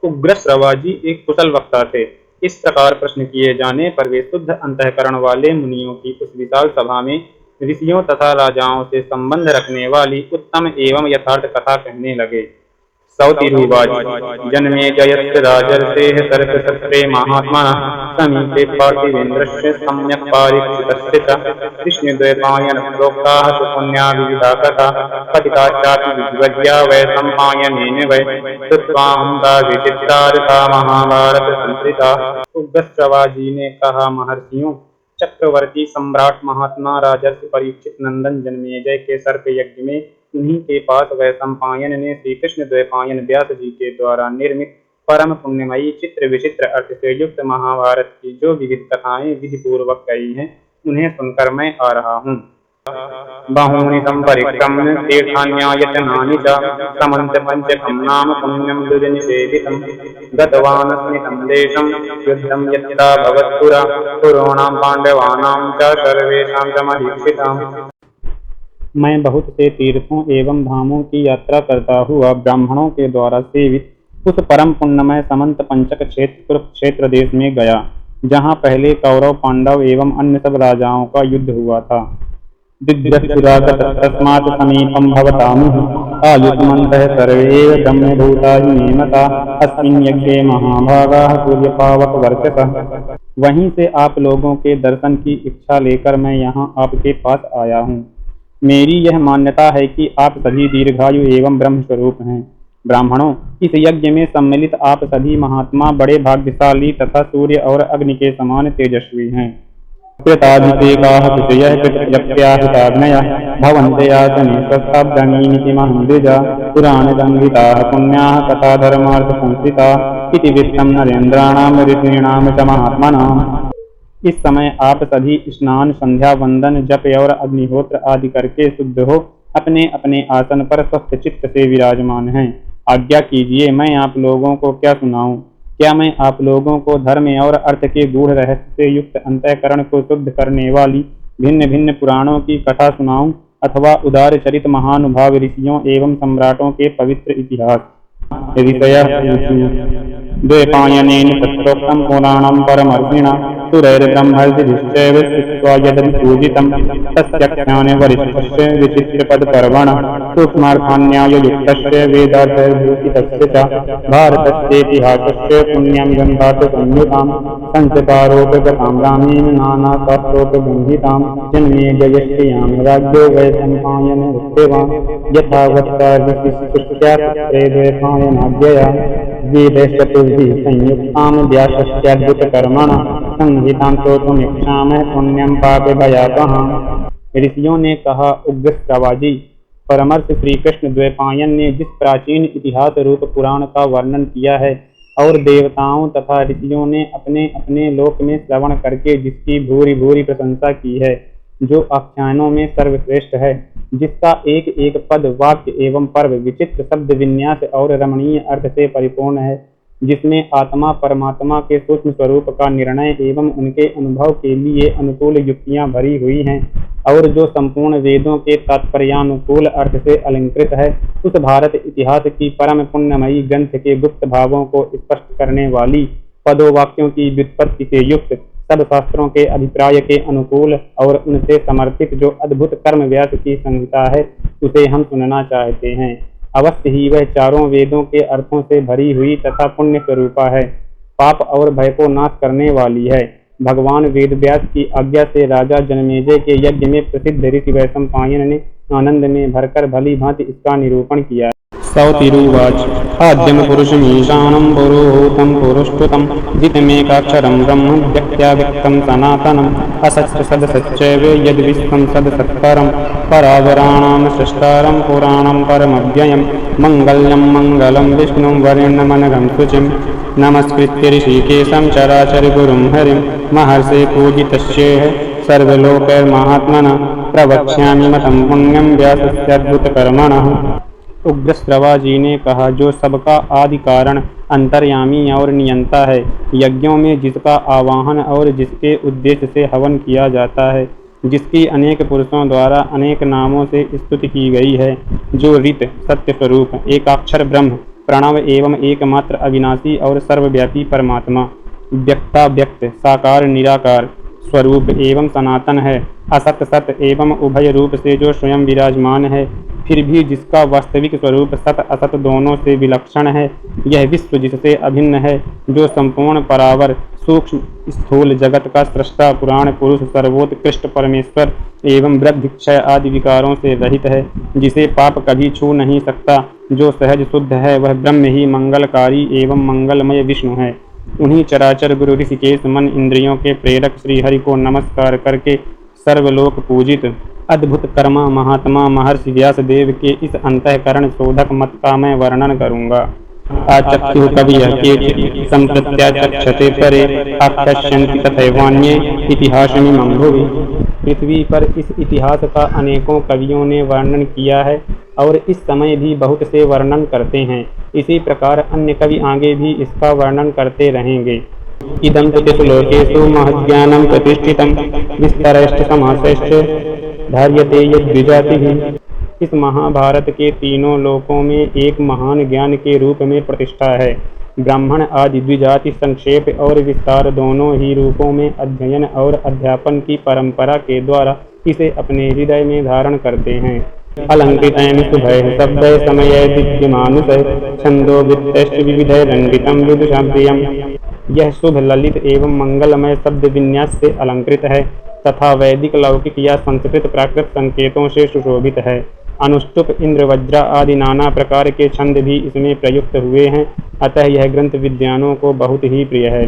उग्रश्रवा जी एक कुशल वक्ता थे। इस प्रकार प्रश्न किए जाने पर वे शुद्ध अंतःकरण वाले मुनियों की उस विशाल सभा में ऋषियों तथा राजाओं से संबंध रखने वाली उत्तम एवं यथार्थ कथा कहने लगे। सौतिरुवाच जन्मेजयस्य राजर्षेः सर्पसत्रे महात्मनः समीपे पार्थिवेन्द्रस्य सम्यक् पारीक्षितस्य च कृष्णद्वैपायनप्रोक्ताः सुपुण्या विविधा कथा कथिताश्चापि विधिवज्या वै सम्पायनेन वै श्रुत्वाहं ता विचित्रार्था महाभारतसंस्कृता। उग्रश्रवा जी ने कहा, महर्षियों, चक्रवर्ती सम्राट महात्मा राजर्षि परीक्षित नंदन जन्मेजय के सर्प यज्ञ में उन्हीं के पास वैशंपायन ने श्री कृष्ण द्वैपायन व्यास जी के द्वारा निर्मित परम पुण्यमयी चित्र विचित्र अर्थ से युक्त महाभारत की जो विविध कथाएं विधि पूर्वक कही हैं, उन्हें सुनकर मैं आ रहा हूँ। बहूनि संपरिक्रम्य तीर्थान्यायतनानि च समन्त पंचकं नाम पुण्यं दुर्निषेवितं गतवानस्मि तं देशं युद्धं यत्रा भवत्पुरा पुरोणां पाण्डवानां च सर्वेषां च महीक्षिताम्। मैं बहुत से तीर्थों एवं धामों की यात्रा करता हुआ ब्राह्मणों के द्वारा सेवित उस परम पुण्यमय समंत पंचक क्षेत्र कुरुक्षेत्र देश में गया, जहाँ पहले कौरव पांडव एवं अन्य सब राजाओं का युद्ध हुआ था। तस्मात् समीपं भवतामुः आयुष्मन्तः सर्वे ब्रह्मभूतानि नेमता अस्मिन् यज्ञे महाभागाः सूर्यपावकवर्चसः। वहीं से आप लोगों के दर्शन की इच्छा लेकर मैं यहाँ आपके पास आया हूँ। मेरी यह मान्यता है कि आप सभी दीर्घायु एवं ब्रह्म स्वरूप हैं। ब्राह्मणों, इस यज्ञ में सम्मिलित आप सभी महात्मा बड़े भाग्यशाली तथा सूर्य और अग्नि के समान तेजस्वी हैं। कृताभिषेकाः कुशयः पितृव्यक्त्याहिताग्नयः भवन्ते आसने स्वस्थाब्दमीनिति महन्द्विजा पुराणसंहिताः पुण्याः कथाधर्मार्थसंस्कृताः इति वित्तं नरेन्द्राणां ऋषीणां च महात्मनाम्। इस समय आप सभी स्नान, संध्या वंदन, जप और अग्निहोत्र आदि करके शुद्ध हो अपने अपने आसन पर स्वस्थ चित्त से विराजमान हैं। आज्ञा कीजिए, मैं आप लोगों को क्या सुनाऊं? क्या मैं आप लोगों को धर्म और अर्थ के गूढ़ रहस्य से युक्त अंतःकरण को शुद्ध करने वाली भिन्न भिन्न पुराणों की कथा सुनाऊं, अथवा उदार चरित महानुभाव ऋषियों एवं सम्राटों के पवित्र इतिहास? द्वैपायनेन तत्रोक्तं पुराणं परमर्षिणा सुरैर्ब्रह्मर्षिभिश्चैव श्रुत्वा यदभिपूजितं तस्याख्याने वरिष्ठस्य विचित्रपदपर्वणः सूक्ष्मार्थान्याययुक्तस्य वेदार्थभूषितस्य च भारतस्येतिहासस्य पुण्यं ग्रन्थार्थसंयुतां संस्कारोपगतां रामेण नानाशास्त्रोपगम्भितां जन्मेजयस्य राज्ञो वैशंपायनोक्तवान् यथावत्कार्यशिष्टस्यास्त्रे द्वैपायनाज्ञया वेदचतुर्भिः संयुक्तां व्यासस्याद्भुतकर्मणः संहितां श्रोतुमिच्छामः पुण्यं पापभयापहम्। ऋषियों ने कहा, उग्रश्रवा जी, परमर्ष श्री कृष्ण द्वैपायन ने जिस प्राचीन इतिहास रूप पुराण का वर्णन किया है और देवताओं तथा ऋषियों ने अपने अपने लोक में श्रवण करके जिसकी भूरि भूरि प्रशंसा की है, जो आख्यानों में सर्वश्रेष्ठ है, जिसका एक एक पद, वाक्य एवं पर्व विचित्र शब्द विन्यास और रमणीय अर्थ से परिपूर्ण है, जिसमें आत्मा परमात्मा के सूक्ष्म स्वरूप का निर्णय एवं उनके अनुभव के लिए अनुकूल युक्तियां भरी हुई हैं, और जो संपूर्ण वेदों के तात्पर्यानुकूल अर्थ से अलंकृत है, उस भारत इतिहास की परम पुण्यमयी ग्रंथ के गुप्त भावों को स्पष्ट करने वाली पदों वाक्यों की व्युत्पत्ति से युक्त सब शास्त्रों के अभिप्राय के अनुकूल और उनसे समर्थित जो अद्भुत कर्म व्यास की संहिता है, उसे हम सुनना चाहते हैं। अवश्य ही वह चारों वेदों के अर्थों से भरी हुई तथा पुण्य स्वरूपा है, पाप और भय को नाश करने वाली है। भगवान वेदव्यास की आज्ञा से राजा जनमेजय के यज्ञ में प्रसिद्ध ऋषि वैशंपायन ने आनंद में भरकर भली भांति इसका निरूपण किया। सौतिरुवाच आद्यम पुरुषमीशानं पुरोहूतं पुरुष्टुतं जितमेकाक्षरं ब्रह्म व्यक्त्याव्यक्तं सनातनम् असत्सदसच्चैव यद्विश्वं सदसत्परं परावराणां सृष्टारं पुराणं परमव्ययं मङ्गल्यं मङ्गलं विष्णुं वरेण्यमनघं शुचिं नमस्कृत्य ऋषिकेशं चराचरगुरुं हरिं महर्षे पूजितस्येह सर्वलोकैर्महात्मनः प्रवक्ष्यामि मतं पुण्यं व्यासस्याद्भुतकर्मणः। उग्रश्रवा जी ने कहा, जो सबका आदि कारण, अंतर्यामी और नियंता है, यज्ञों में जिसका आवाहन और जिसके उद्देश्य से हवन किया जाता है, जिसकी अनेक पुरुषों द्वारा अनेक नामों से स्तुति की गई है, जो ऋत सत्य स्वरूप एकाक्षर ब्रह्म प्रणव एवं एकमात्र अविनाशी और सर्वव्यापी परमात्मा व्यक्ताव्यक्त साकार निराकार स्वरूप एवं सनातन है, असत सत एवं उभय रूप से जो स्वयं विराजमान है, फिर भी जिसका वास्तविक स्वरूप सत असत दोनों से विलक्षण है। यह विश्व जिससे अभिन्न है, जो संपूर्ण परावर सूक्ष्म स्थूल जगत का सृष्टा पुराण पुरुष सर्वोत्कृष्ट परमेश्वर एवं वृद्धि क्षय आदि विकारों से रहित है, जिसे पाप कभी छू नहीं सकता, जो सहज शुद्ध है, वह ब्रह्म ही मंगलकारी एवं मंगलमय विष्णु है। उन्हीं चराचर गुरु ऋषिकेश मन इंद्रियों के प्रेरक श्री हरि को नमस्कार करके सर्वलोक पूजित अद्भुत कर्मा महात्मा महर्षि व्यास देव के इस अंतःकरण शोधक मत का मैं वर्णन करूंगा। आचक्षु कवियः केचित् सम्प्रत्याचक्षते परे आख्यास्यन्ति तथैवान्ये इतिहासमिमं भुवि। पृथ्वी पर इस इतिहास का अनेकों कवियों ने वर्णन किया है और इस समय भी बहुत से वर्णन करते हैं। इसी प्रकार अन्य कवि आगे भी इसका वर्णन करते रहेंगे। इदं तु श्लोकेषु महज्ञानं प्रतिष्ठितं विस्तरश्च समासश्च धार्यते यद्विजातिः। इस महाभारत के तीनों लोकों में एक महान ज्ञान के रूप में प्रतिष्ठा है। ब्राह्मण आदि द्विजाति संक्षेप और विस्तार दोनों ही रूपों में अध्ययन और अध्यापन की परंपरा के द्वारा इसे अपने हृदय में धारण करते हैं। अलंकृतेन शुभैः शब्दैः समयैः दिव्यमानुषैः छन्दो वित्तैश्च विविधैः रंगितं विदुषां प्रियम्। यह शुभ ललित एवं मंगलमय शब्द विन्यास से अलंकृत है तथा वैदिक लौकिक या संस्कृत प्राकृत संकेतों से सुशोभित है। अनुष्टुप इंद्र वज्रा आदि नाना प्रकार के छंद भी इसमें प्रयुक्त हुए हैं, अतः यह ग्रंथ विद्वानों को बहुत ही प्रिय है।